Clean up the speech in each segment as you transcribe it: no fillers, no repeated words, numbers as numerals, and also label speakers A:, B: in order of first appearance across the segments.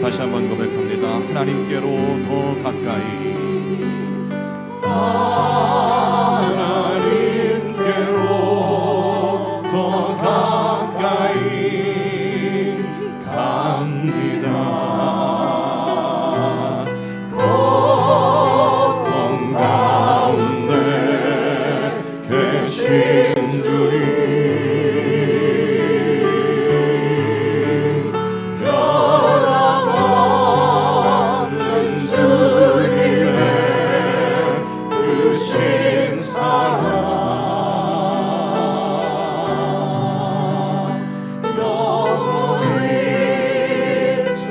A: 다시 한번 고백합니다. 하나님께로 더 가까이, 하나님께로 더 가까이 갑니다. 고통 가운데 계신 주님, 변함없는 주님의 크신 사랑, 영원히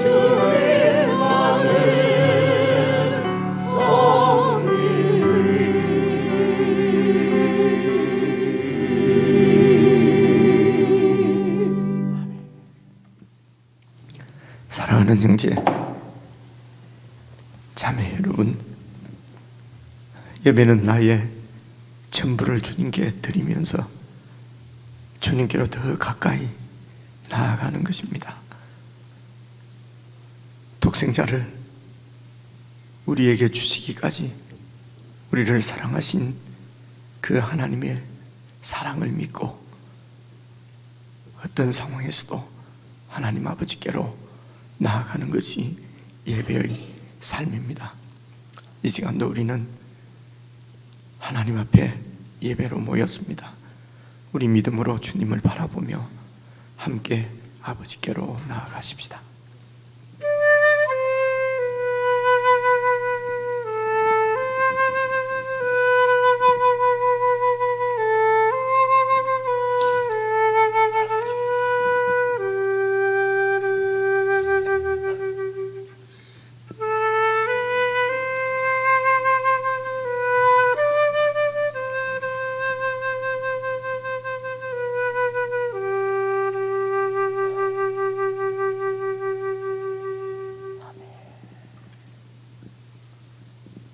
A: 주님만을
B: 사랑하는 형제, 자매 여러분, 예배는 나의 전부를 주님께 드리면서 주님께로 더 가까이 나아가는 것입니다. 독생자를 우리에게 주시기까지 우리를 사랑하신 그 하나님의 사랑을 믿고 어떤 상황에서도 하나님 아버지께로 나아가는 것이 예배의 삶입니다. 이 시간도 우리는 하나님 앞에 예배로 모였습니다. 우리 믿음으로 주님을 바라보며 함께 아버지께로 나아가십시다.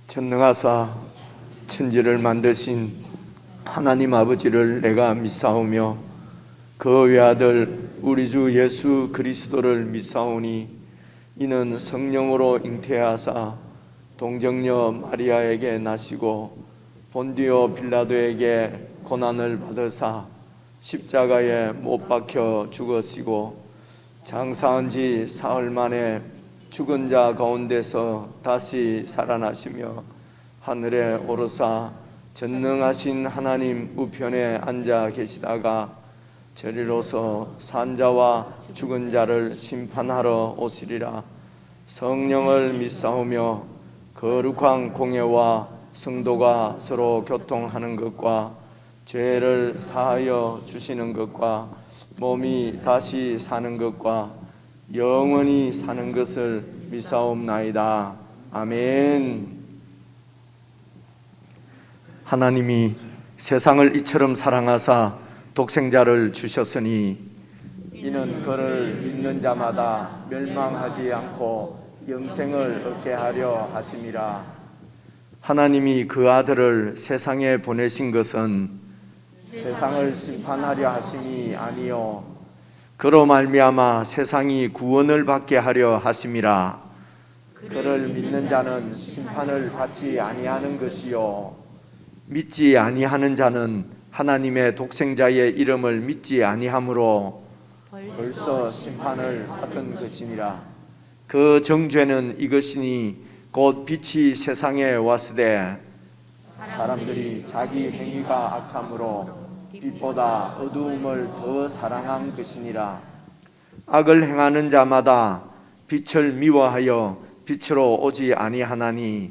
B: 전능하사 천지를 만드신 하나님 아버지를 내가 믿사오며 그 외아들 우리 주 예수 그리스도를 믿사오니 이는 성령으로 잉태하사 동정녀 마리아에게 나시고 본디오 빌라도에게 고난을 받으사 십자가에 못 박혀 죽으시고 장사한 지 사흘 만에 죽은 자 가운데서 다시 살아나시며 하늘에 오르사 전능하신 하나님 우편에 앉아 계시다가 저리로서 산자와 죽은 자를 심판하러 오시리라. 성령을 믿사오며 거룩한 공예와 성도가 서로 교통하는 것과 죄를 사하여 주시는 것과 몸이 다시 사는 것과 영원히 사는 것을 믿사옵나이다. 아멘. 하나님이 세상을 이처럼 사랑하사 독생자를 주셨으니 이는 그를 믿는 자마다 멸망하지 않고 영생을 얻게 하려 하심이라. 하나님이 그 아들을 세상에 보내신 것은 세상을 심판하려 하심이 아니요 그로 말미암아 세상이 구원을 받게 하려 하심이라. 그를 믿는 자는 심판을 받지 아니하는 것이요 믿지 아니하는 자는 하나님의 독생자의 이름을 믿지 아니하므로 벌써 심판을 받은 것이니라. 그 정죄는 이것이니 곧 빛이 세상에 왔으되 사람들이 자기 행위가 악함으로 빛보다 어두움을 더 사랑한 것이니라. 악을 행하는 자마다 빛을 미워하여 빛으로 오지 아니하나니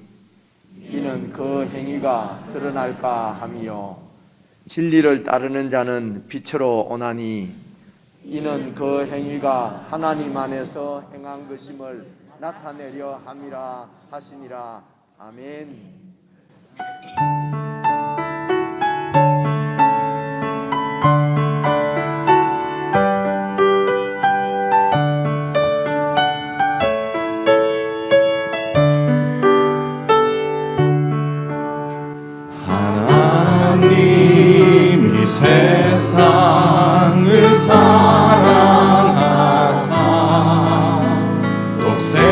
B: 이는 그 행위가 드러날까 함이요 진리를 따르는 자는 빛으로 오나니 이는 그 행위가 하나님 안에서 행한 것임을 나타내려 함이라 하시니라. 아멘.
A: 하나님이 세상을 사랑하사 독생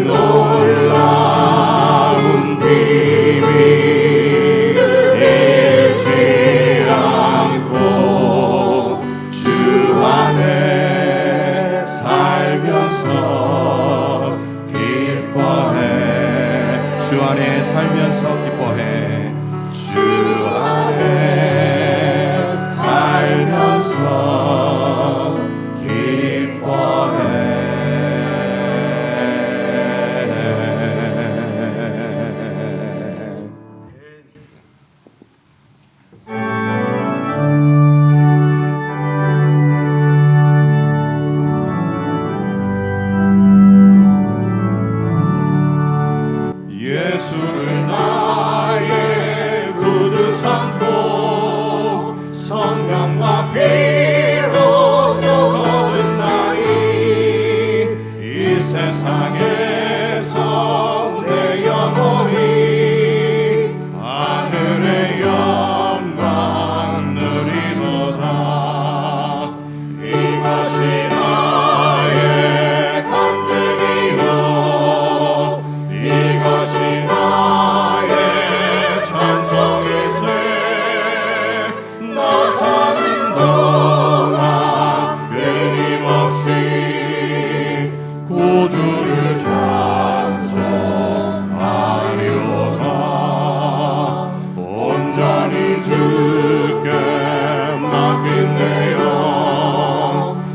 B: 놀라운 비밀 잃지 않고 주 안에 살면서 기뻐해.
A: 주 안에 살면서 기뻐해.
B: 주 안에 살면서 기뻐해. 예수를 나의 구주 삼고 성령과 피로써 거듭나니 이 세상에서 내 영혼이 하늘의 영광 누리도다. 이것이 나의 간증이요 이것이 나의 찬송일세. 나 사는 동안 끊임없이 구주를 찬송하리로다. 온전히 주께 맡긴 내 영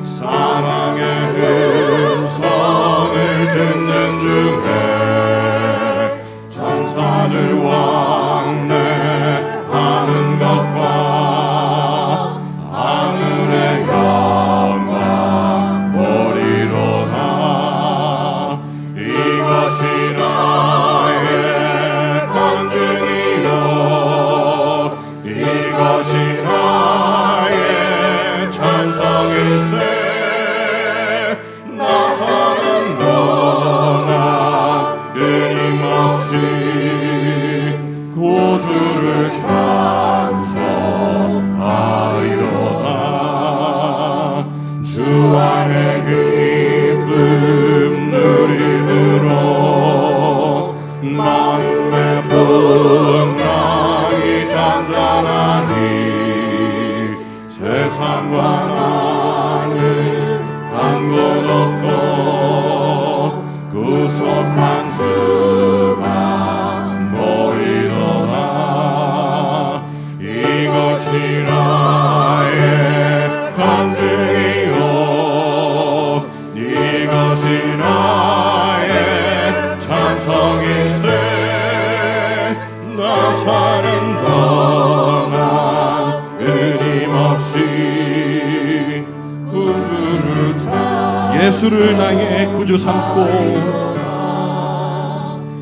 B: 사랑의 음성을 듣는 중에 천사들 왕래하는 것과 하늘의 영광 보리로다. 이것이 나의 간증이요 이것이 나의 찬송일세. 나 사는 동안 끊임없이 구주를 찬송하리로다. 주 안에 기쁨 누림으로 마음의 풍랑이 잔잔하니 세상과 나는 한 곳 없고 구속한 주만 보이도다. 이것이 나의 간증이요 이것이 나의 찬송일세. 나 사는 동안 끊임없이 구주를
A: 예수를 나의 구주 삼고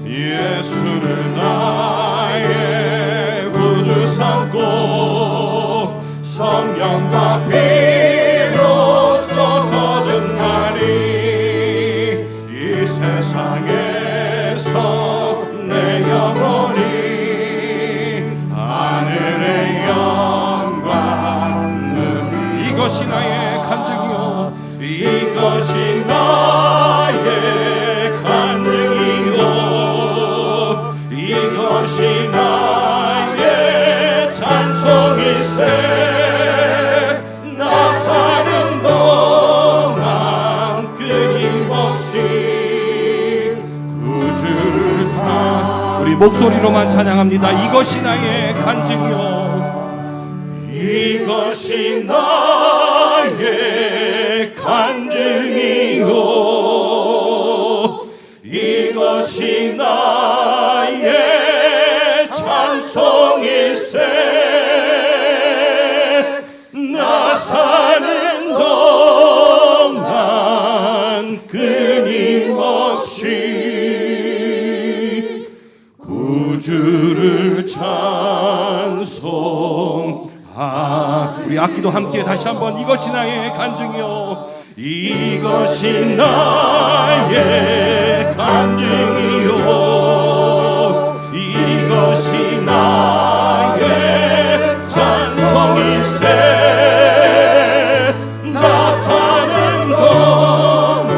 B: 예수를 나의 구주 삼고 성령과 피로써 거듭나니 이 세상에서 내 영혼이 하늘의 영광 누리.
A: 이것이 나의 간증이요
B: 이것이 나의 간증이요 이것이 나의 찬송일세. 나 사는 동안 끊임없이 구주를
A: 우리 목소리로만 찬양합니다. 이것이 나의 간증이요
B: 이것이 나의 간증이요 이것이 나의 찬송일세. 나 사는 동안 끊임없이 구주를 찬송.
A: 우리 악기도 함께 다시 한번 이것이 나의 간증이요
B: 이것이 나의 간증이요 이것이 나의 찬송일세. 나 사는 동안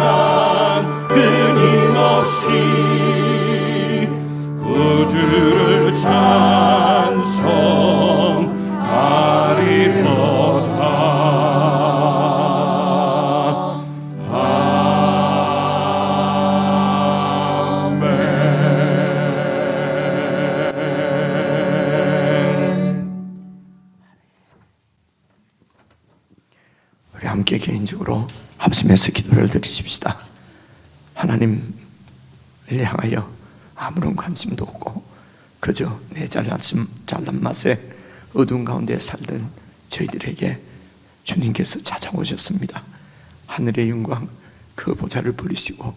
B: 끊임없이
C: 말씀에서 기도를 드리십시다. 하나님을 향하여 아무런 관심도 없고 그저 내 잘난 맛에 어두운 가운데 살던 저희들에게 주님께서 찾아오셨습니다. 하늘의 영광 그 보좌를 버리시고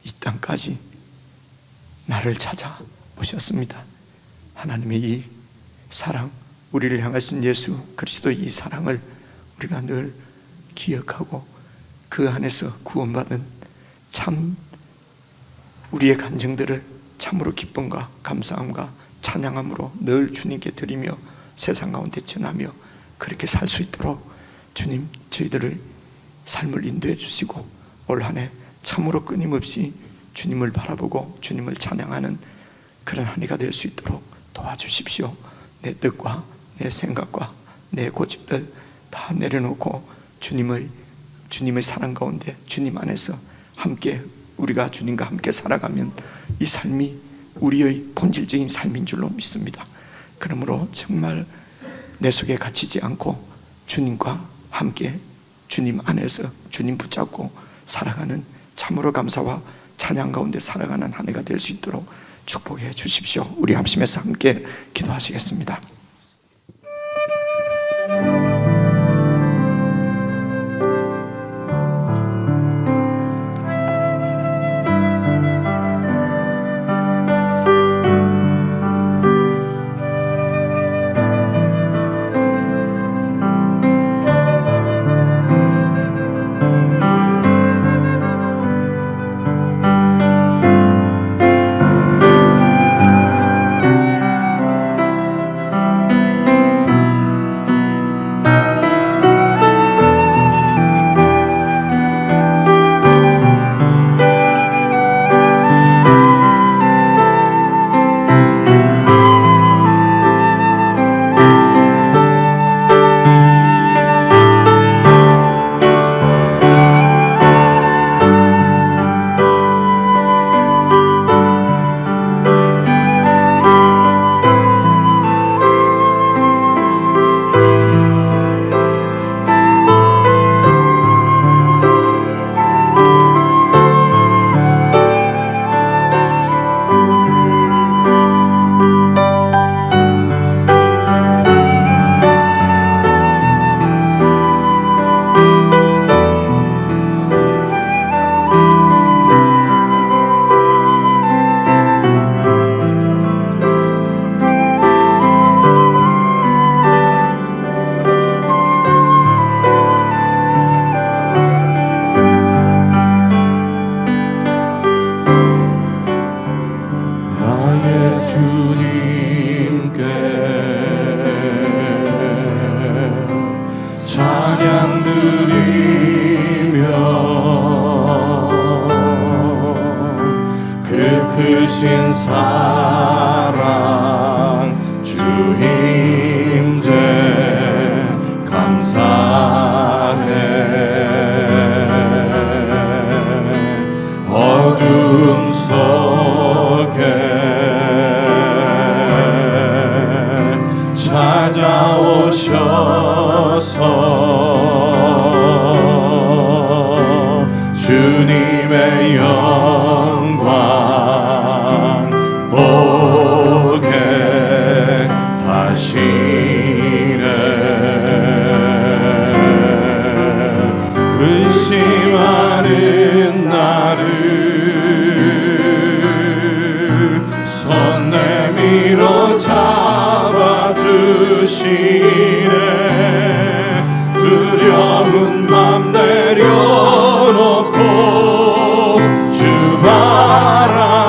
C: 이 땅까지 나를 찾아오셨습니다. 하나님의 이 사랑, 우리를 향하신 예수 그리스도의 이 사랑을 우리가 늘 기억하고 그 안에서 구원받은 참 우리의 감정들을 참으로 기쁨과 감사함과 찬양함으로 늘 주님께 드리며 세상 가운데 전하며 그렇게 살 수 있도록 주님 저희들을 삶을 인도해 주시고 올 한 해 참으로 끊임없이 주님을 바라보고 주님을 찬양하는 그런 한 해가 될 수 있도록 도와주십시오. 내 뜻과 내 생각과 내 고집들 다 내려놓고 주님의 사랑 가운데 주님 안에서 함께 우리가 주님과 함께 살아가면 이 삶이 우리의 본질적인 삶인 줄로 믿습니다. 그러므로 정말 내 속에 갇히지 않고 주님과 함께 주님 안에서 주님 붙잡고 살아가는 참으로 감사와 찬양 가운데 살아가는 한 해가 될 수 있도록 축복해 주십시오. 우리 합심해서 함께 기도하시겠습니다.
B: 크신 사랑 주 힘제 감사해. 어둠 속에 찾아오셔서 주님의 영광 보게 하시네. 의심하는 나를 손 내밀어 잡아주시네. 두려운 맘 내려놓고 주 바라봅니다.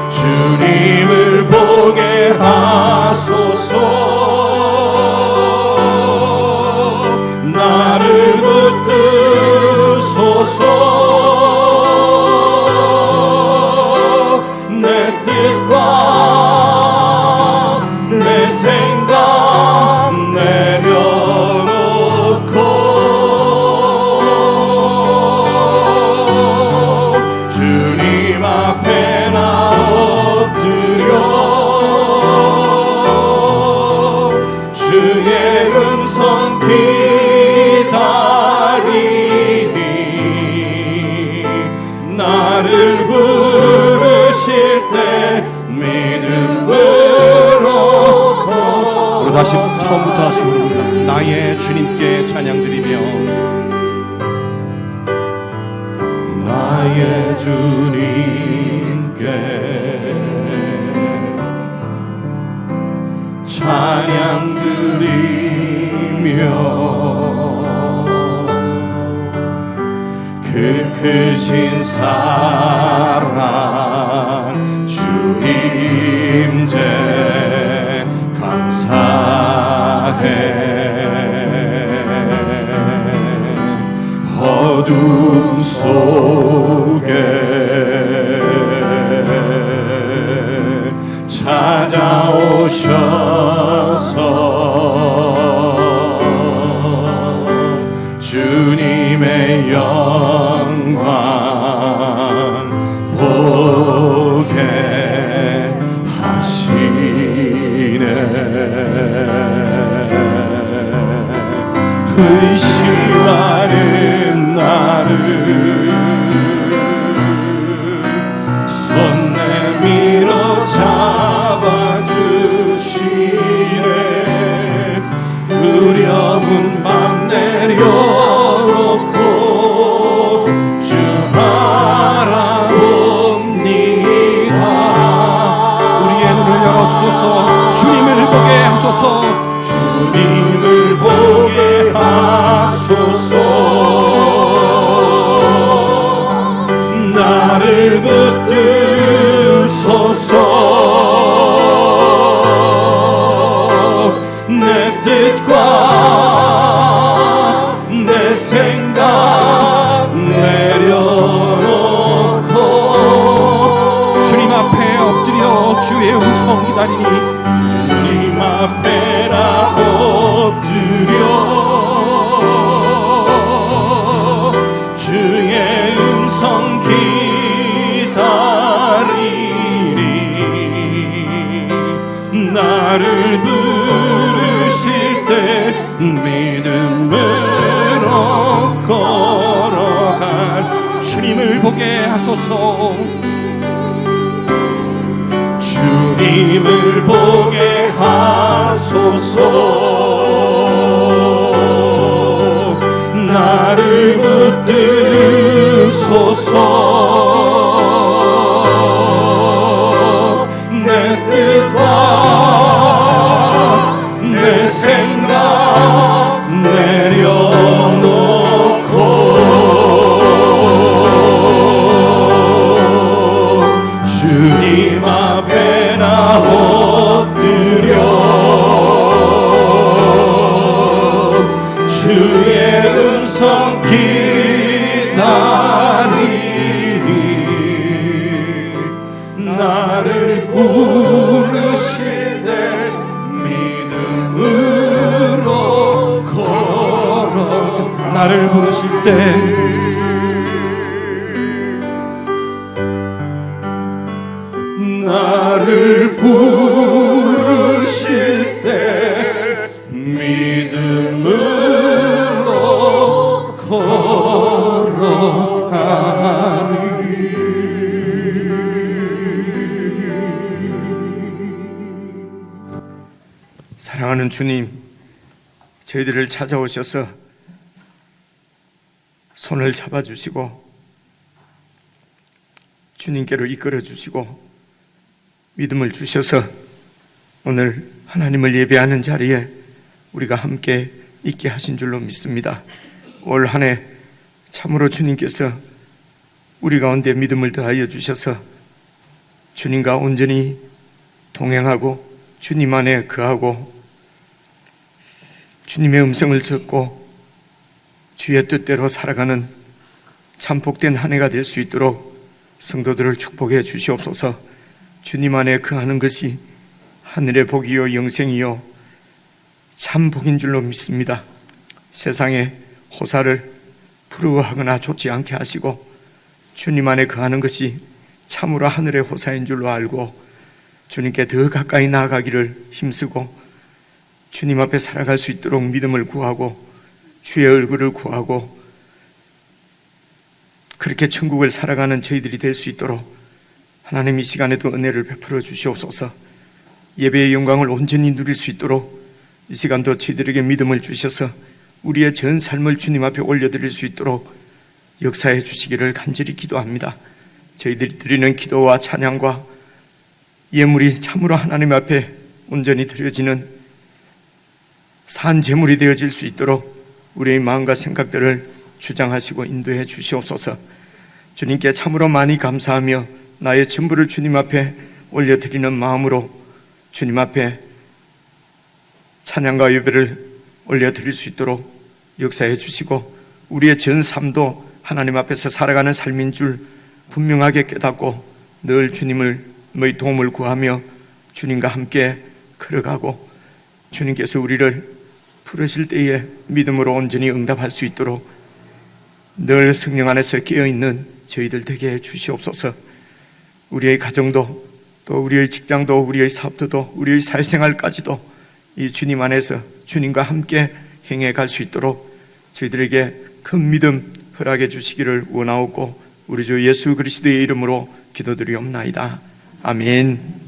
B: 주님을 보게 하소서. 나를 붙드소서. 나의 주님께 찬양 드리며 그 크신 사랑 주 임재 감사해. 어둠 속에 찾아오셔서 주님의 영광 보게 하시네. 의심하는 나를 손 내밀어 잡아주시네. 두려운 맘 내려놓고 주 바라봅니다.
A: 우리의 눈을 열어주소서. 주님을 보게 하소서.
B: 주님을 보게 하소서. 나를 붙드소서. 내 뜻과 내 생각 내려놓고
A: 주님 앞에 엎드려 주의 음성 기다리니
B: 주님 앞에 나 엎드려 주의 음성 기다리니. 나를 부르실 때 믿음으로 걸어갈
A: 주님을 보게 하소서.
B: 주님을 보게 하소서. 나를 붙드소서. 내 뜻과 내 생각 내려놓고 주님 앞에 나 엎드려 주의 음성 기다리니. 나를 부르실 때 믿음으로 걸어가.
A: 나를 부르실 때
B: 나를 부르실 때 믿음으로 걸어가리.
C: 사랑하는 주님, 저희들을 찾아오셔서 손을 잡아주시고 주님께로 이끌어주시고 믿음을 주셔서 오늘 하나님을 예배하는 자리에 우리가 함께 있게 하신 줄로 믿습니다. 올 한 해 참으로 주님께서 우리 가운데 믿음을 더하여 주셔서 주님과 온전히 동행하고 주님 안에 거하고 주님의 음성을 듣고 주의 뜻대로 살아가는 참 복된 한 해가 될 수 있도록 성도들을 축복해 주시옵소서. 주님 안에 거하는 것이 하늘의 복이요 영생이요 참 복인 줄로 믿습니다. 세상에 호사를 부러워하거나 좋지 않게 하시고 주님 안에 거하는 것이 참으로 하늘의 호사인 줄로 알고 주님께 더 가까이 나아가기를 힘쓰고 주님 앞에 살아갈 수 있도록 믿음을 구하고 주의 얼굴을 구하고 그렇게 천국을 살아가는 저희들이 될 수 있도록 하나님 이 시간에도 은혜를 베풀어 주시옵소서. 예배의 영광을 온전히 누릴 수 있도록 이 시간도 저희들에게 믿음을 주셔서 우리의 전 삶을 주님 앞에 올려드릴 수 있도록 역사해 주시기를 간절히 기도합니다. 저희들이 드리는 기도와 찬양과 예물이 참으로 하나님 앞에 온전히 드려지는 산 제물이 되어질 수 있도록 우리의 마음과 생각들을 주장하시고 인도해 주시옵소서. 주님께 참으로 많이 감사하며 나의 전부를 주님 앞에 올려드리는 마음으로 주님 앞에 찬양과 예배를 올려드릴 수 있도록 역사해 주시고, 우리의 전 삶도 하나님 앞에서 살아가는 삶인 줄 분명하게 깨닫고 늘 주님의 도움을 구하며 주님과 함께 걸어가고, 주님께서 우리를 부르실 때에 믿음으로 온전히 응답할 수 있도록 늘 성령 안에서 깨어있는 저희들 되게 해 주시옵소서. 우리의 가정도, 또 우리의 직장도, 우리의 사업도, 우리의 사회생활까지도 이 주님 안에서 주님과 함께 행해 갈 수 있도록 저희들에게 큰 믿음 허락해 주시기를 원하옵고, 우리 주 예수 그리스도의 이름으로 기도드리옵나이다. 아멘.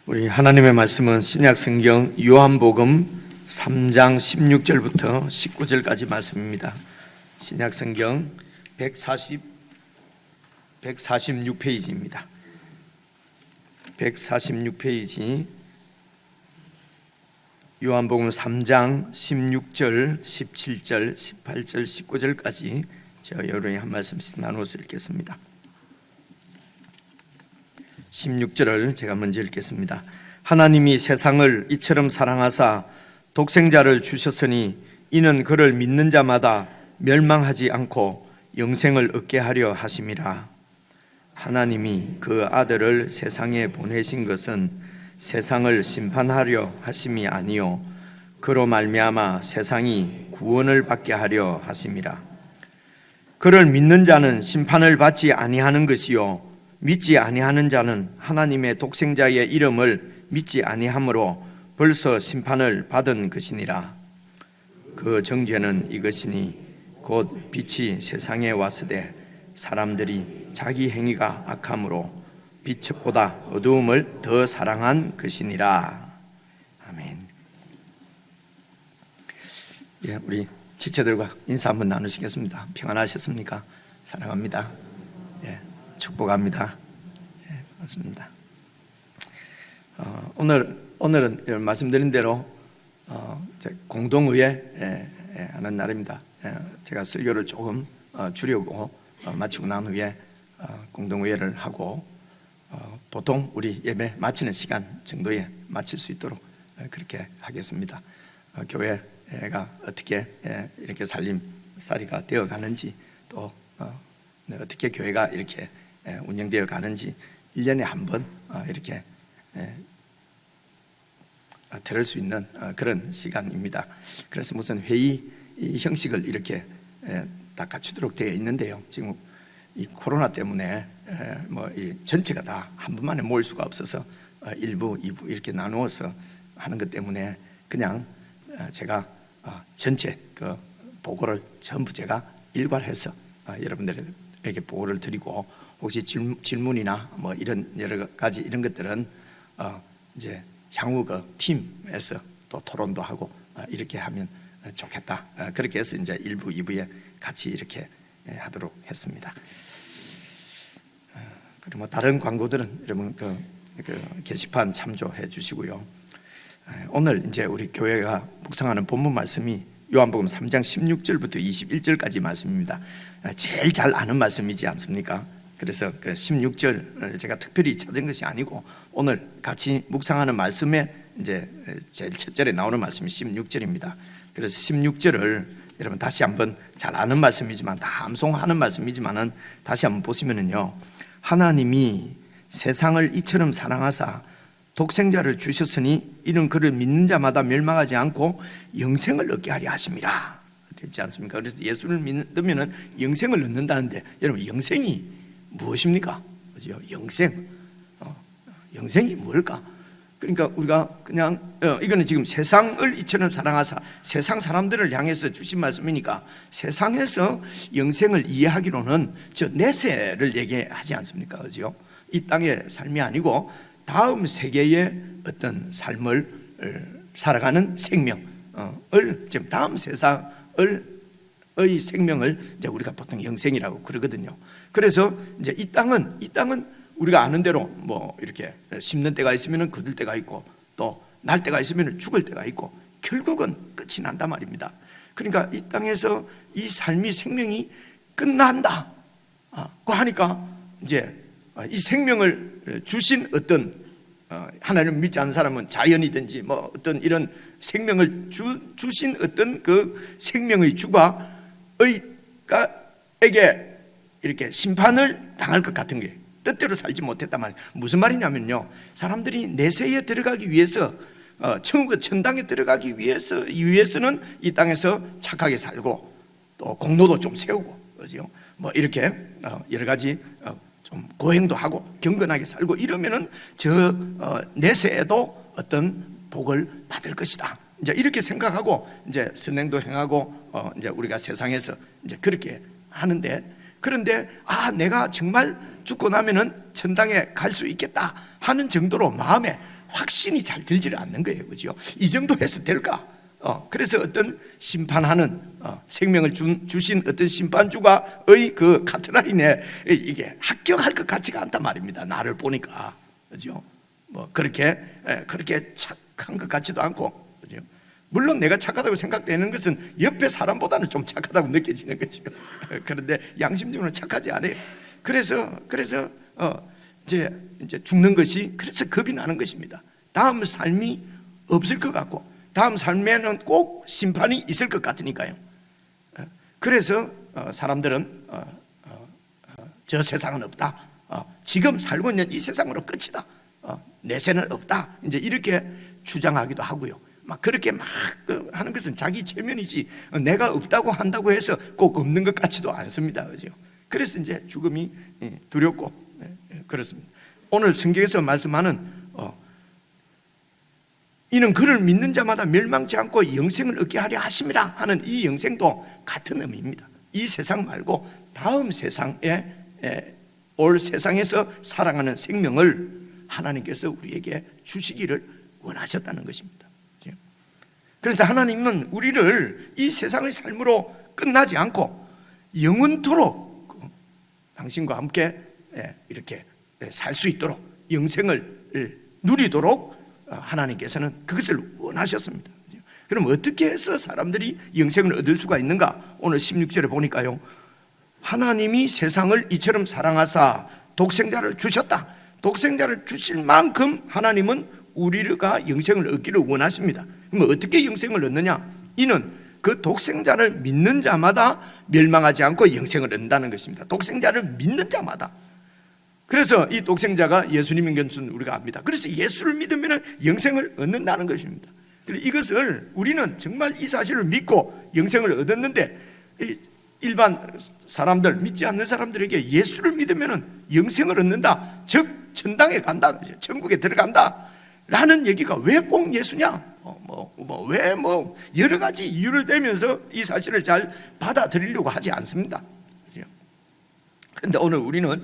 C: 우리 하나님의 말씀은 신약 성경 요한복음 3장 16절부터 19절까지 말씀입니다. 신약 성경 146페이지입니다. 146페이지 요한복음 3장 16절, 17절, 18절, 19절까지 제가 여러분이 한 말씀씩 나누어서 읽겠습니다. 16절을 제가 먼저 읽겠습니다. 하나님이 세상을 이처럼 사랑하사 독생자를 주셨으니 이는 그를 믿는 자마다 멸망하지 않고 영생을 얻게 하려 하심이라. 하나님이 그 아들을 세상에 보내신 것은 세상을 심판하려 하심이 아니요 그로 말미암아 세상이 구원을 받게 하려 하심이라. 그를 믿는 자는 심판을 받지 아니하는 것이요 믿지 아니하는 자는 하나님의 독생자의 이름을 믿지 아니하므로 벌써 심판을 받은 것이니라. 그 정죄는 이것이니 곧 빛이 세상에 왔으되 사람들이 자기 행위가 악함으로 빛보다 어두움을 더 사랑한 것이니라. 아멘. 예, 우리 지체들과 인사 한번 나누시겠습니다. 평안하셨습니까? 사랑합니다. 예, 축복합니다. 예, 맞습니다. 오늘은 말씀드린 대로 공동의회 하는 날입니다. 제가 설교를 조금 줄이고 마치고 난 후에 공동의회를 하고 보통 우리 예배 마치는 시간 정도에 마칠 수 있도록 그렇게 하겠습니다. 교회가 어떻게 이렇게 살림살이가 되어 가는지, 또 어떻게 교회가 이렇게 운영되어 가는지 1년에 한 번 이렇게 들을 수 있는 그런 시간입니다. 그래서 무슨 회의 형식을 이렇게 다 갖추도록 되어 있는데요. 지금 이 코로나 때문에 이 전체가 다 한 번만에 모일 수가 없어서 1부, 2부 이렇게 나누어서 하는 것 때문에 그냥 제가 전체 그 보고를 전부 제가 일괄해서 여러분들에게 보고를 드리고, 혹시 질문이나 뭐 이런 여러 가지 이런 것들은 이제 향후 그 팀에서 또 토론도 하고 이렇게 하면 좋겠다. 그렇게 해서 이제 1부, 2부에 같이 이렇게 하도록 했습니다. 그리고 뭐 다른 광고들은 여러분 그 게시판 참조해 주시고요. 오늘 이제 우리 교회가 묵상하는 본문 말씀이 요한복음 3장 16절부터 21절까지 말씀입니다. 제일 잘 아는 말씀이지 않습니까? 그래서 그 16절을 제가 특별히 찾은 것이 아니고 오늘 같이 묵상하는 말씀에 이제 제일 첫 절에 나오는 말씀이 16절입니다. 그래서 16절을 여러분 다시 한번 잘 아는 말씀이지만, 다 암송하는 말씀이지만은 다시 한번 보시면은요, 하나님이 세상을 이처럼 사랑하사 독생자를 주셨으니 이는 그를 믿는 자마다 멸망하지 않고 영생을 얻게 하려 하심이라 되지 않습니까? 그래서 예수를 믿으면 영생을 얻는다는데, 여러분 영생이 무엇입니까? 그죠? 영생이 뭘까? 그러니까 우리가 그냥 이거는 지금 세상을 이처럼 사랑하사 세상 사람들을 향해서 주신 말씀이니까, 세상에서 영생을 이해하기로는 저 내세를 얘기하지 않습니까? 그죠? 이 땅의 삶이 아니고 다음 세계의 어떤 삶을 살아가는 생명을, 지금 다음 세상의 생명을 이제 우리가 보통 영생이라고 그러거든요. 그래서 이제 이 땅은 우리가 아는 대로 뭐 이렇게 심는 때가 있으면 거둘 때가 있고, 또 날 때가 있으면 죽을 때가 있고, 결국은 끝이 난단 말입니다. 그러니까 이 땅에서 이 삶이, 생명이 끝난다 고 하니까, 이제 이 생명을 주신 어떤 하나님을 믿지 않는 사람은 자연이든지 뭐 어떤 이런 생명을 주신 어떤 그 생명의 주가에게 이렇게 심판을 당할 것 같은 게, 뜻대로 살지 못했단 말이에요. 무슨 말이냐면요, 사람들이 내세에 들어가기 위해서, 천국 천당에 들어가기 위해서는 이 땅에서 착하게 살고, 또 공로도 좀 세우고, 그죠? 뭐 이렇게 여러 가지 좀 고행도 하고 경건하게 살고 이러면은 저 내세에도 어떤 복을 받을 것이다, 이제 이렇게 생각하고 이제 선행도 행하고 이제 우리가 세상에서 이제 그렇게 하는데, 그런데 내가 정말 죽고 나면은 천당에 갈 수 있겠다 하는 정도로 마음에 확신이 잘 들지를 않는 거예요. 그죠? 이 정도 해서 될까? 그래서 어떤 심판하는 생명을 주신 어떤 심판주가의 그 카트라인에 이게 합격할 것 같지가 않단 말입니다. 나를 보니까. 그죠? 뭐 그렇게 착한 것 같지도 않고. 그죠? 물론 내가 착하다고 생각되는 것은 옆에 사람보다는 좀 착하다고 느껴지는 거죠. 그런데 양심적으로는 착하지 않아요. 그래서 이제 죽는 것이, 그래서 겁이 나는 것입니다. 다음 삶이 없을 것 같고, 다음 삶에는 꼭 심판이 있을 것 같으니까요. 그래서 사람들은 저 세상은 없다, 지금 살고 있는 이 세상으로 끝이다, 내세는 없다, 이제 이렇게 주장하기도 하고요. 막 그렇게 막 하는 것은 자기 체면이지, 내가 없다고 한다고 해서 꼭 없는 것 같지도 않습니다. 그죠? 그래서 이제 죽음이 두렵고 그렇습니다. 오늘 성경에서 말씀하는 이는 그를 믿는 자마다 멸망치 않고 영생을 얻게 하려 하심이라 하는 이 영생도 같은 의미입니다. 이 세상 말고 다음 세상에, 올 세상에서 살아가는 생명을 하나님께서 우리에게 주시기를 원하셨다는 것입니다. 그래서 하나님은 우리를 이 세상의 삶으로 끝나지 않고 영원토록 당신과 함께 이렇게 살 수 있도록, 영생을 누리도록 하나님께서는 그것을 원하셨습니다. 그럼 어떻게 해서 사람들이 영생을 얻을 수가 있는가? 오늘 16절에 보니까요, 하나님이 세상을 이처럼 사랑하사 독생자를 주셨다. 독생자를 주실 만큼 하나님은 우리가 영생을 얻기를 원하십니다. 그럼 어떻게 영생을 얻느냐? 이는 그 독생자를 믿는 자마다 멸망하지 않고 영생을 얻는다는 것입니다. 독생자를 믿는 자마다. 그래서 이 독생자가 예수님인 것은 우리가 압니다. 그래서 예수를 믿으면 영생을 얻는다는 것입니다. 이것을 우리는 정말 이 사실을 믿고 영생을 얻었는데, 일반 사람들, 믿지 않는 사람들에게 예수를 믿으면 영생을 얻는다, 즉 천당에 간다, 천국에 들어간다 라는 얘기가 왜 꼭 예수냐? 왜 여러 가지 이유를 대면서 이 사실을 잘 받아들이려고 하지 않습니다. 그런데 오늘 우리는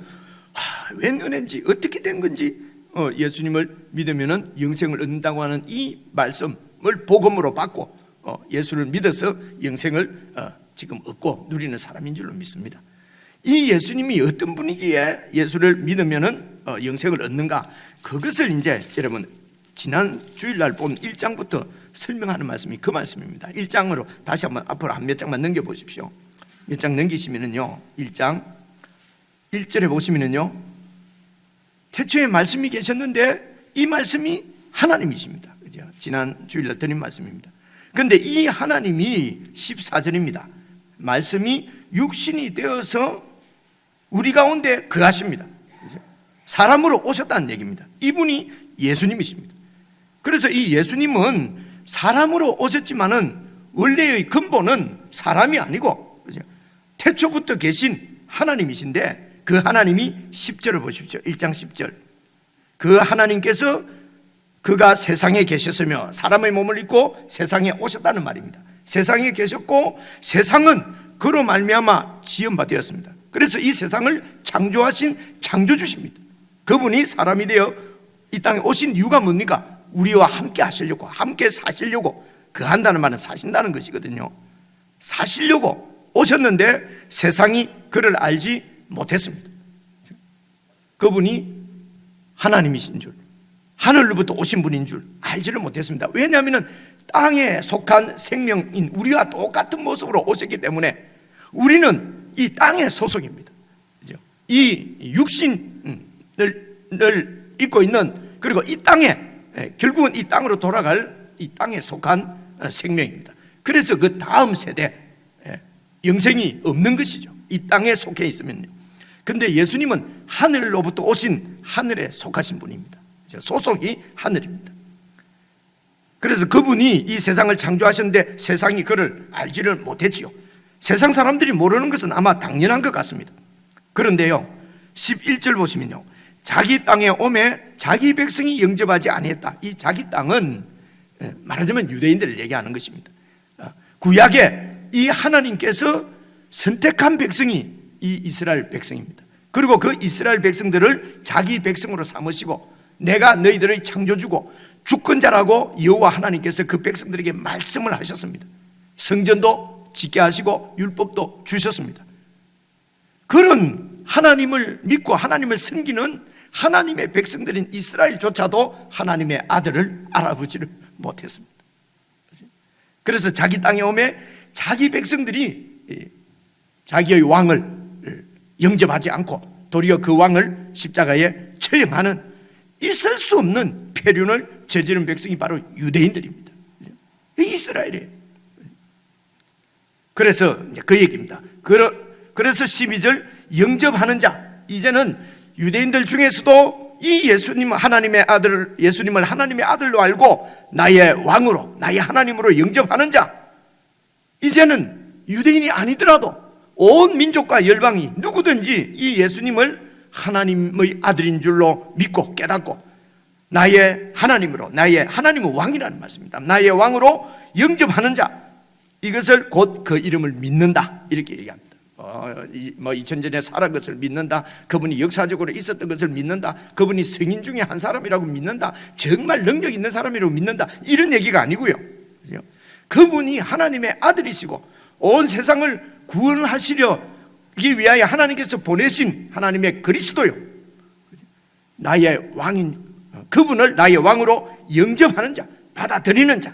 C: 웬 은혜인지, 어떻게 된 건지, 예수님을 믿으면 영생을 얻는다고 하는 이 말씀을 복음으로 받고 예수를 믿어서 영생을 지금 얻고 누리는 사람인 줄로 믿습니다. 이 예수님이 어떤 분이기에 예수를 믿으면 영생을 얻는가? 그것을 이제 여러분 지난 주일날 본 1장부터 설명하는 말씀이 그 말씀입니다. 1장으로 다시 한번 앞으로 몇 장만 넘겨보십시오. 몇 장 넘기시면은요, 1장 1절에 보시면은요, 태초에 말씀이 계셨는데 이 말씀이 하나님이십니다. 그죠? 지난 주일날 드린 말씀입니다. 그런데 이 하나님이 14절입니다. 말씀이 육신이 되어서 우리 가운데 거하십니다. 그죠? 사람으로 오셨다는 얘기입니다. 이분이 예수님이십니다. 그래서 이 예수님은 사람으로 오셨지만은 원래의 근본은 사람이 아니고 태초부터 계신 하나님이신데, 그 하나님이 10절을 보십시오. 1장 10절. 그 하나님께서 그가 세상에 계셨으며 사람의 몸을 입고 세상에 오셨다는 말입니다. 세상에 계셨고 세상은 그로 말미암아 지은 바 되었습니다. 그래서 이 세상을 창조하신 창조주십니다. 그분이 사람이 되어 이 땅에 오신 이유가 뭡니까? 우리와 함께 하시려고, 함께 사시려고. 그 한다는 말은 사신다는 것이거든요. 사시려고 오셨는데 세상이 그를 알지 못했습니다. 그분이 하나님이신 줄, 하늘로부터 오신 분인 줄 알지를 못했습니다. 왜냐하면 땅에 속한 생명인 우리와 똑같은 모습으로 오셨기 때문에 우리는 이 땅의 소속입니다. 이 육신을 입고 있는, 그리고 이 땅에, 결국은 이 땅으로 돌아갈 이 땅에 속한 생명입니다. 그래서 그 다음 세대 영생이 없는 것이죠. 이 땅에 속해 있으면요. 근데 예수님은 하늘로부터 오신, 하늘에 속하신 분입니다. 소속이 하늘입니다. 그래서 그분이 이 세상을 창조하셨는데 세상이 그를 알지를 못했지요. 세상 사람들이 모르는 것은 아마 당연한 것 같습니다. 그런데요, 11절 보시면요, 자기 땅에 오매 자기 백성이 영접하지 아니했다. 이 자기 땅은 말하자면 유대인들을 얘기하는 것입니다. 구약에 이 하나님께서 선택한 백성이 이 이스라엘 백성입니다. 그리고 그 이스라엘 백성들을 자기 백성으로 삼으시고, 내가 너희들의 창조주고 주권자라고 여호와 하나님께서 그 백성들에게 말씀을 하셨습니다. 성전도 짓게 하시고 율법도 주셨습니다. 그런 하나님을 믿고 하나님을 섬기는 하나님의 백성들인 이스라엘조차도 하나님의 아들을 알아보지를 못했습니다. 그래서 자기 땅에 오매 자기 백성들이 자기의 왕을 영접하지 않고 도리어 그 왕을 십자가에 처형하는 있을 수 없는 폐륜을 저지른 백성이 바로 유대인들입니다. 이스라엘이에요. 그래서 이제 그 얘기입니다. 그래서 12절, 영접하는 자, 이제는 유대인들 중에서도 이 예수님 하나님의 아들, 예수님을 하나님의 아들로 알고 나의 왕으로, 나의 하나님으로 영접하는 자, 이제는 유대인이 아니더라도 온 민족과 열방이 누구든지 이 예수님을 하나님의 아들인 줄로 믿고 깨닫고 나의 하나님으로, 나의 하나님은 왕이라는 말씀입니다. 나의 왕으로 영접하는 자, 이것을 곧 그 이름을 믿는다, 이렇게 얘기합니다. 2000년에 살은 것을 믿는다, 그분이 역사적으로 있었던 것을 믿는다, 그분이 성인 중에 한 사람이라고 믿는다, 정말 능력 있는 사람이라고 믿는다, 이런 얘기가 아니고요. 그분이 하나님의 아들이시고 온 세상을 구원하시려기 위하여 하나님께서 보내신 하나님의 그리스도요, 나의 왕인 그분을 나의 왕으로 영접하는 자, 받아들이는 자.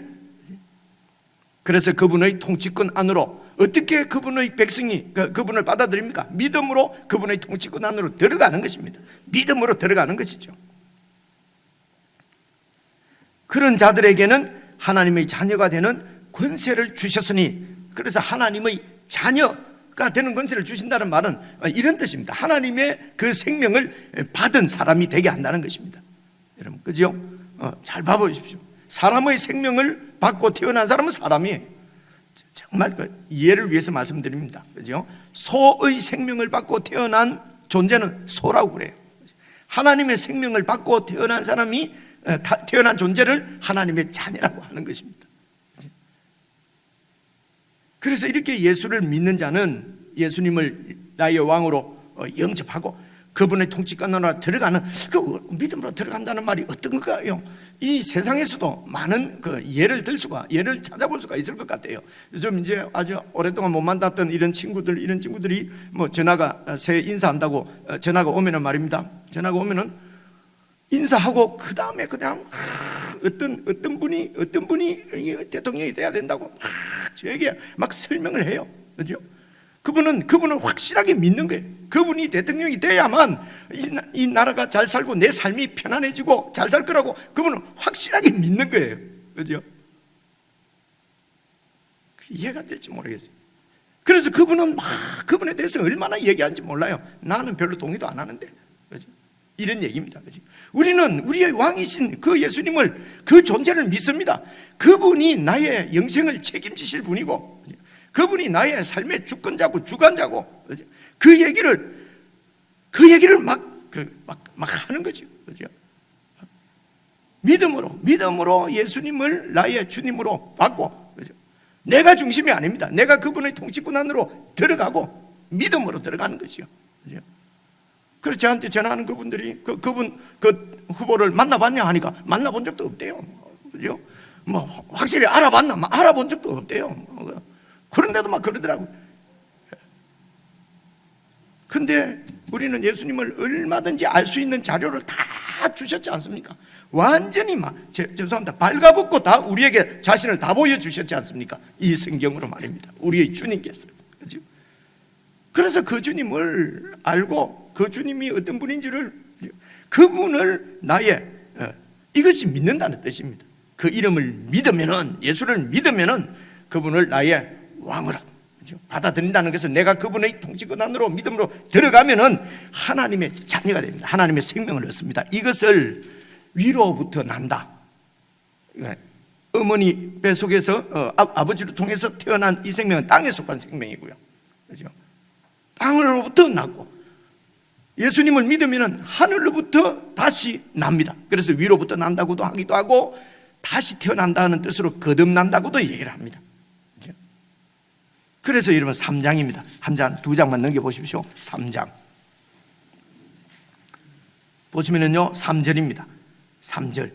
C: 그래서 그분의 통치권 안으로 어떻게 그분의 백성이 그분을 받아들입니까? 믿음으로 그분의 통치권 안으로 들어가는 것입니다. 믿음으로 들어가는 것이죠. 그런 자들에게는 하나님의 자녀가 되는 권세를 주셨으니, 그래서 하나님의 자녀가 되는 권세를 주신다는 말은 이런 뜻입니다. 하나님의 그 생명을 받은 사람이 되게 한다는 것입니다. 여러분, 그죠? 잘 봐보십시오. 사람의 생명을 받고 태어난 사람은 사람이에요. 정말 이해를 위해서 말씀드립니다. 그죠? 소의 생명을 받고 태어난 존재는 소라고 그래요. 하나님의 생명을 받고 태어난 사람이, 태어난 존재를 하나님의 자녀라고 하는 것입니다. 그래서 이렇게 예수를 믿는 자는 예수님을 나의 왕으로 영접하고 그분의 통치권 안으로 들어가는, 그 믿음으로 들어간다는 말이 어떤 건가요? 이 세상에서도 많은 예를 찾아볼 수가 있을 것 같아요. 요즘 이제 아주 오랫동안 못 만났던 이런 친구들이 뭐 전화가 새해 인사한다고 전화가 오면은 말입니다. 전화가 오면은 인사하고 그 다음에 그냥 어떤 분이 대통령이 돼야 된다고 저에게 막 설명을 해요. 그죠? 그분을 확실하게 믿는 거예요. 그분이 대통령이 돼야만 이 나라가 잘 살고 내 삶이 편안해지고 잘 살 거라고 그분은 확실하게 믿는 거예요. 그죠? 이해가 될지 모르겠어요. 그래서 그분은 그분에 대해서 얼마나 얘기하는지 몰라요. 나는 별로 동의도 안 하는데. 그죠? 이런 얘기입니다. 우리는 우리의 왕이신 그 예수님을, 그 존재를 믿습니다. 그분이 나의 영생을 책임지실 분이고, 그분이 나의 삶의 주권자고 주관자고, 그 얘기를 막 하는 거죠. 그죠? 믿음으로 예수님을 나의 주님으로 받고, 그죠? 내가 중심이 아닙니다. 내가 그분의 통치권 안으로 들어가고 믿음으로 들어가는 것이요. 그죠? 그래서 저한테 전화하는 그분들이 그분 후보를 만나봤냐 하니까 만나본 적도 없대요. 그죠? 뭐 확실히 알아봤나? 알아본 적도 없대요. 그런데도 막 그러더라고요. 근데 우리는 예수님을 얼마든지 알 수 있는 자료를 다 주셨지 않습니까? 완전히 죄송합니다. 발가벗고 다 우리에게 자신을 다 보여주셨지 않습니까? 이 성경으로 말입니다. 우리의 주님께서. 그죠? 그래서 그 주님을 알고 그 주님이 어떤 분인지를, 그분을 나의, 이것이 믿는다는 뜻입니다. 그 이름을 믿으면은, 예수를 믿으면은 그분을 나의 왕으로 받아들인다는 것은, 내가 그분의 통치권 안으로 믿음으로 들어가면은 하나님의 자녀가 됩니다. 하나님의 생명을 얻습니다. 이것을 위로부터 난다. 어머니 뱃속에서 아버지를 통해서 태어난 이 생명은 땅에 속한 생명이고요. 그렇죠? 땅으로부터 났고, 예수님을 믿으면 하늘로부터 다시 납니다. 그래서 위로부터 난다고도 하기도 하고, 다시 태어난다는 뜻으로 거듭난다고도 얘기를 합니다. 그렇죠? 그래서 여러분 3장입니다. 한 장, 두 장만 넘겨보십시오. 3장 보시면요 3절입니다. 3절,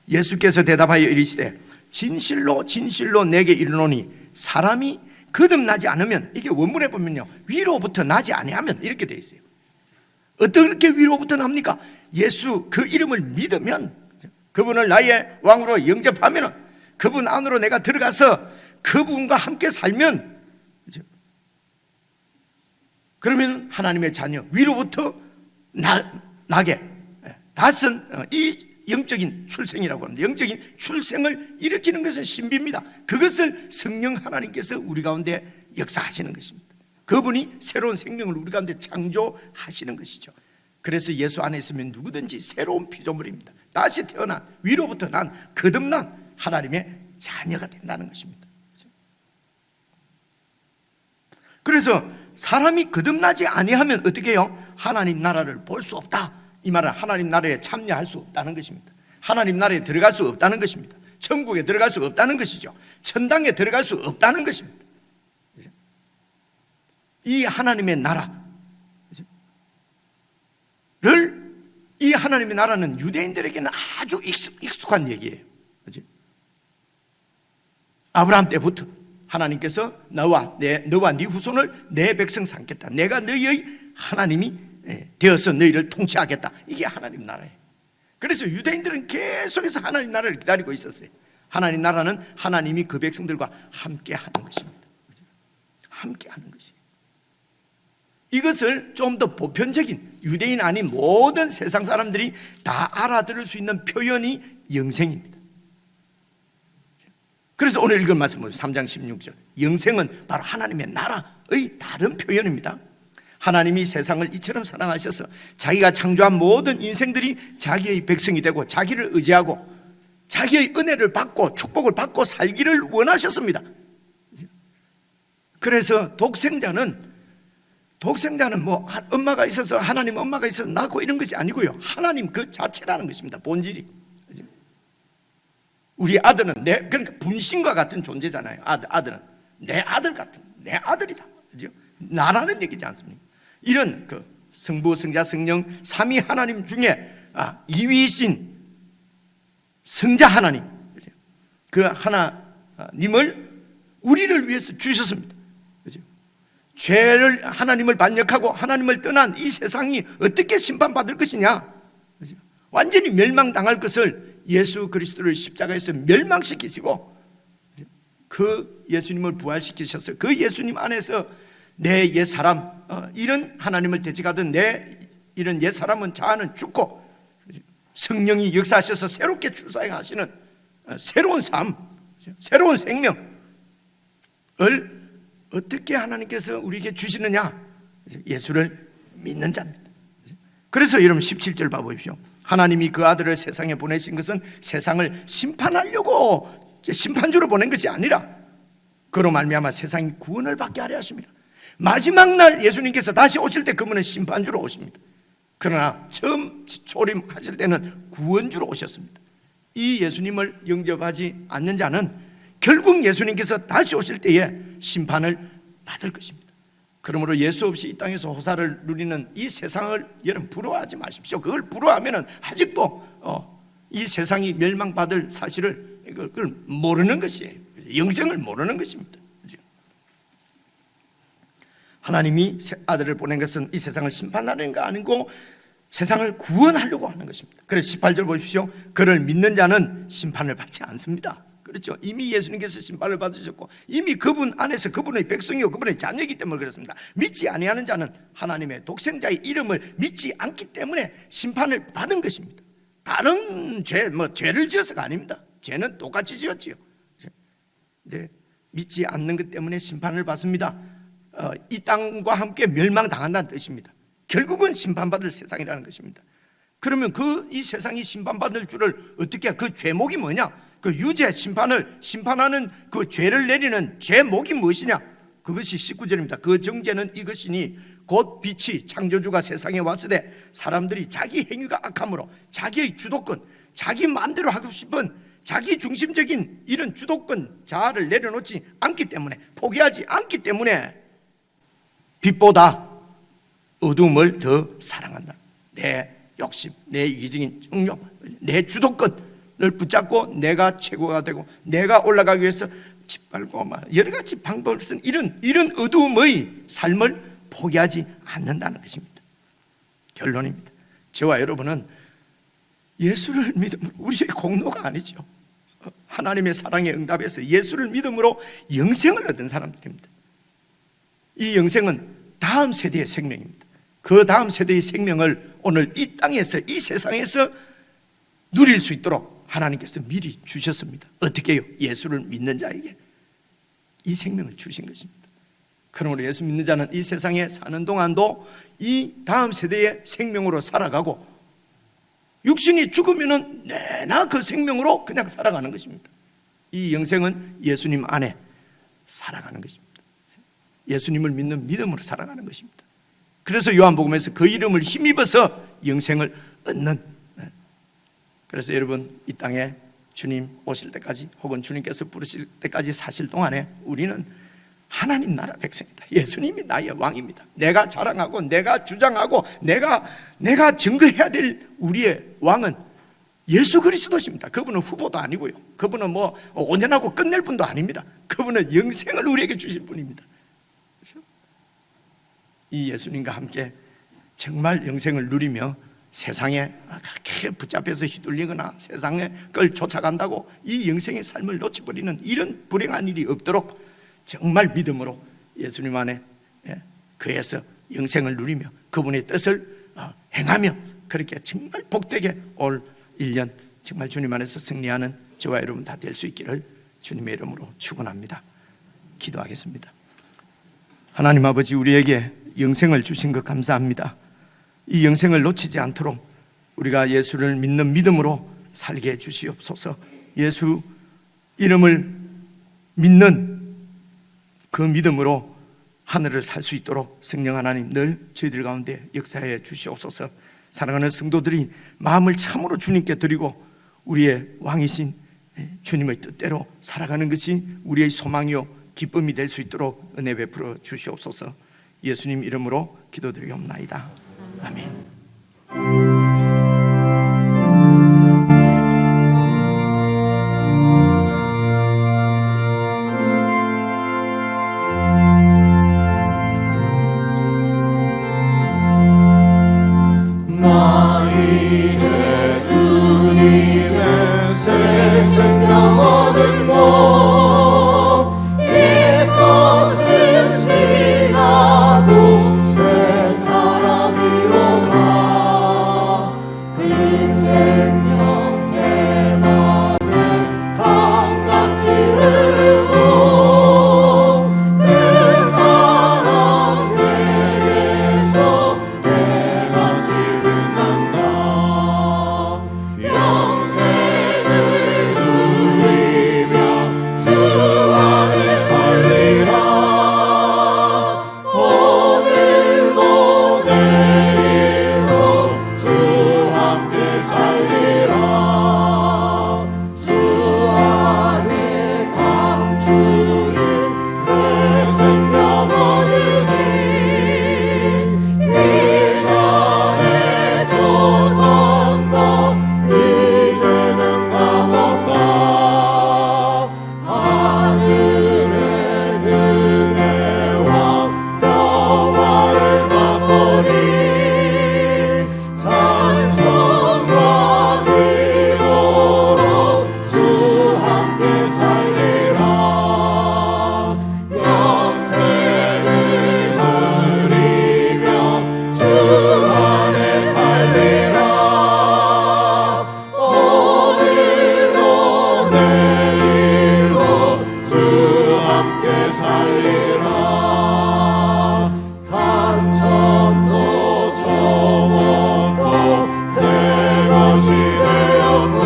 C: 예수께서 대답하여 이르시되 진실로 진실로 내게 이르노니 사람이 거듭나지 않으면, 이게 원문에 보면요 위로부터 나지 아니하면 이렇게 되어 있어요. 어떻게 위로부터 납니까? 예수 그 이름을 믿으면, 그분을 나의 왕으로 영접하면, 그분 안으로 내가 들어가서 그분과 함께 살면, 그러면 하나님의 자녀, 위로부터 나게 낯선 이 영적인 출생이라고 합니다. 영적인 출생을 일으키는 것은 신비입니다. 그것을 성령 하나님께서 우리 가운데 역사하시는 것입니다. 그분이 새로운 생명을 우리 가운데 창조하시는 것이죠. 그래서 예수 안에 있으면 누구든지 새로운 피조물입니다. 다시 태어난, 위로부터 난, 거듭난 하나님의 자녀가 된다는 것입니다. 그래서 사람이 거듭나지 아니하면 어떻게 해요? 하나님 나라를 볼 수 없다. 이 말은 하나님 나라에 참여할 수 없다는 것입니다. 하나님 나라에 들어갈 수 없다는 것입니다. 천국에 들어갈 수 없다는 것이죠. 천당에 들어갈 수 없다는 것입니다. 이 하나님의 나라를, 이 하나님의 나라는 유대인들에게는 아주 익숙한 얘기예요. 아브라함 때부터 하나님께서 너와 네 후손을 내 백성 삼겠다. 내가 너희의 하나님이 되어서 너희를 통치하겠다. 이게 하나님 나라예요. 그래서 유대인들은 계속해서 하나님 나라를 기다리고 있었어요. 하나님 나라는 하나님이 그 백성들과 함께 하는 것입니다. 함께 하는 것이에요. 이것을 좀 더 보편적인, 유대인 아닌 모든 세상 사람들이 다 알아들을 수 있는 표현이 영생입니다. 그래서 오늘 읽은 말씀은 3장 16절, 영생은 바로 하나님의 나라의 다른 표현입니다. 하나님이 세상을 이처럼 사랑하셔서 자기가 창조한 모든 인생들이 자기의 백성이 되고 자기를 의지하고 자기의 은혜를 받고 축복을 받고 살기를 원하셨습니다. 그래서 독생자는 뭐 엄마가 있어서, 하나님 엄마가 있어서 낳고 이런 것이 아니고요, 하나님 그 자체라는 것입니다. 본질이. 우리 아들은 그러니까 분신과 같은 존재잖아요. 아들은 내 아들 같은, 내 아들이다. 그죠? 나라는 얘기지 않습니까? 이런 그 성부, 성자, 성령 삼위 하나님 중에 2위이신 성자 하나님, 그죠? 그 하나님을 우리를 위해서 주셨습니다. 그죠? 죄를 하나님을 반역하고 하나님을 떠난 이 세상이 어떻게 심판받을 것이냐? 그죠? 완전히 멸망당할 것을 예수 그리스도를 십자가에서 멸망시키시고 그 예수님을 부활시키셔서 그 예수님 안에서 내 옛사람, 이런 하나님을 대적하던 내 이런 옛사람은 자아는 죽고 성령이 역사하셔서 새롭게 출생하시는 새로운 삶, 새로운 생명을 어떻게 하나님께서 우리에게 주시느냐? 예수를 믿는 자입니다. 그래서 여러분 17절 봐보십시오. 하나님이 그 아들을 세상에 보내신 것은 세상을 심판하려고 심판주로 보낸 것이 아니라 그로 말미암아 세상이 구원을 받게 하려 하십니다. 마지막 날 예수님께서 다시 오실 때 그분은 심판주로 오십니다. 그러나 처음 초림하실 때는 구원주로 오셨습니다. 이 예수님을 영접하지 않는 자는 결국 예수님께서 다시 오실 때에 심판을 받을 것입니다. 그러므로 예수 없이 이 땅에서 호사를 누리는 이 세상을 여러분 부러워하지 마십시오. 그걸 부러워하면 아직도 이 세상이 멸망받을 사실을 그걸 모르는 것이에요. 영생을 모르는 것입니다. 하나님이 아들을 보낸 것은 이 세상을 심판하는 거 아니고 세상을 구원하려고 하는 것입니다. 그래서 18절 보십시오. 그를 믿는 자는 심판을 받지 않습니다. 그렇죠. 이미 예수님께서 심판을 받으셨고 이미 그분 안에서 그분의 백성이요 그분의 자녀이기 때문에 그렇습니다. 믿지 아니하는 자는 하나님의 독생자의 이름을 믿지 않기 때문에 심판을 받은 것입니다. 다른 죄를 지어서가 아닙니다. 죄는 똑같이 지었지요. 네, 믿지 않는 것 때문에 심판을 받습니다. 이 땅과 함께 멸망당한다는 뜻입니다. 결국은 심판받을 세상이라는 것입니다. 그러면 이 세상이 심판받을 줄을 어떻게 그 죄목이 뭐냐? 그 유죄 심판하는 그 죄를 내리는 죄목이 무엇이냐? 그것이 19절입니다. 그 정죄는 이것이니 곧 빛이 창조주가 세상에 왔을 때 사람들이 자기 행위가 악함으로 자기의 주도권, 자기 마음대로 하고 싶은 자기 중심적인 이런 주도권 자아를 내려놓지 않기 때문에 포기하지 않기 때문에 빛보다 어둠을 더 사랑한다. 내 욕심, 내 이기적인 정욕, 내 주도권을 붙잡고 내가 최고가 되고 내가 올라가기 위해서 짓밟고 여러 가지 방법을 쓴 이런 어둠의 삶을 포기하지 않는다는 것입니다. 결론입니다. 저와 여러분은 예수를 믿음으로 우리의 공로가 아니죠. 하나님의 사랑에 응답해서 예수를 믿음으로 영생을 얻은 사람들입니다. 이 영생은 다음 세대의 생명입니다. 그 다음 세대의 생명을 오늘 이 땅에서 이 세상에서 누릴 수 있도록 하나님께서 미리 주셨습니다. 어떻게 해요? 예수를 믿는 자에게 이 생명을 주신 것입니다. 그러므로 예수 믿는 자는 이 세상에 사는 동안도 이 다음 세대의 생명으로 살아가고 육신이 죽으면 내나 그 생명으로 그냥 살아가는 것입니다. 이 영생은 예수님 안에 살아가는 것입니다. 예수님을 믿는 믿음으로 살아가는 것입니다. 그래서 요한복음에서 그 이름을 힘입어서 영생을 얻는, 그래서 여러분 이 땅에 주님 오실 때까지 혹은 주님께서 부르실 때까지 사실 동안에 우리는 하나님 나라 백성이다. 예수님이 나의 왕입니다. 내가 자랑하고 내가 주장하고 내가 증거해야 될 우리의 왕은 예수 그리스도십니다. 그분은 후보도 아니고요. 그분은 5년하고 끝낼 분도 아닙니다. 그분은 영생을 우리에게 주실 분입니다. 이 예수님과 함께 정말 영생을 누리며 세상에 그렇게 붙잡혀서 휘둘리거나 세상의 걸 쫓아간다고 이 영생의 삶을 놓쳐버리는 이런 불행한 일이 없도록 정말 믿음으로 예수님 안에 거해서 영생을 누리며 그분의 뜻을 행하며 그렇게 정말 복되게 올 1년 정말 주님 안에서 승리하는 저와 여러분 다 될 수 있기를 주님의 이름으로 축원합니다. 기도하겠습니다. 하나님 아버지, 우리에게 영생을 주신 것 감사합니다. 이 영생을 놓치지 않도록 우리가 예수를 믿는 믿음으로 살게 해 주시옵소서. 예수 이름을 믿는 그 믿음으로 하늘을 살 수 있도록 성령 하나님 늘 저희들 가운데 역사해 주시옵소서. 사랑하는 성도들이 마음을 참으로 주님께 드리고 우리의 왕이신 주님의 뜻대로 살아가는 것이 우리의 소망이요 기쁨이 될 수 있도록 은혜 베풀어 주시옵소서. 예수님 이름으로 기도드리옵나이다. 아멘.
B: 새 사람이로다. 살리라. 산천도 초목도 새 것이 되었고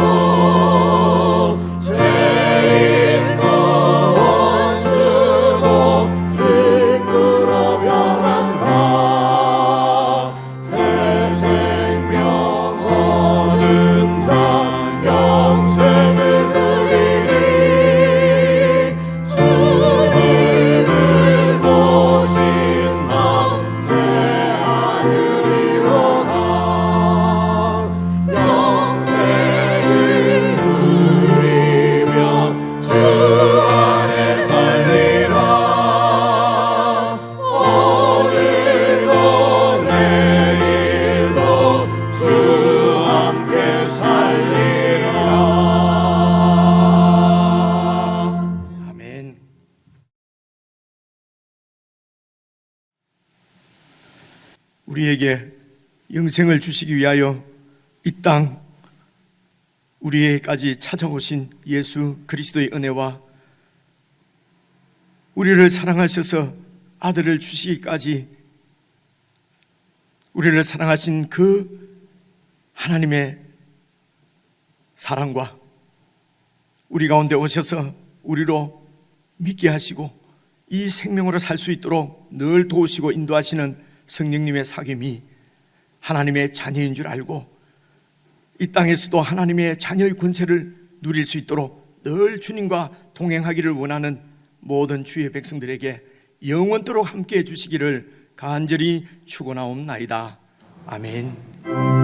B: 죄인도 원수도 징그러 변한다. 새 생명 얻은 자 영생을 누리니 주님을 모신 나 새 하늘이로다. 영생을 누리며 주 안에 살리라. 오늘도 내일도 주 함께 살리라.
C: 아멘. 우리에게 영생을 주시기 위하여 이 땅 우리에게까지 찾아오신 예수 그리스도의 은혜와 우리를 사랑하셔서 아들을 주시기까지 우리를 사랑하신 그 하나님의 사랑과 우리 가운데 오셔서 우리로 믿게 하시고 이 생명으로 살 수 있도록 늘 도우시고 인도하시는 성령님의 사귐이 하나님의 자녀인 줄 알고 이 땅에서도 하나님의 자녀의 권세를 누릴 수 있도록 늘 주님과 동행하기를 원하는 모든 주의 백성들에게 영원토록 함께해 주시기를 간절히 축원하옵나이다. 아멘.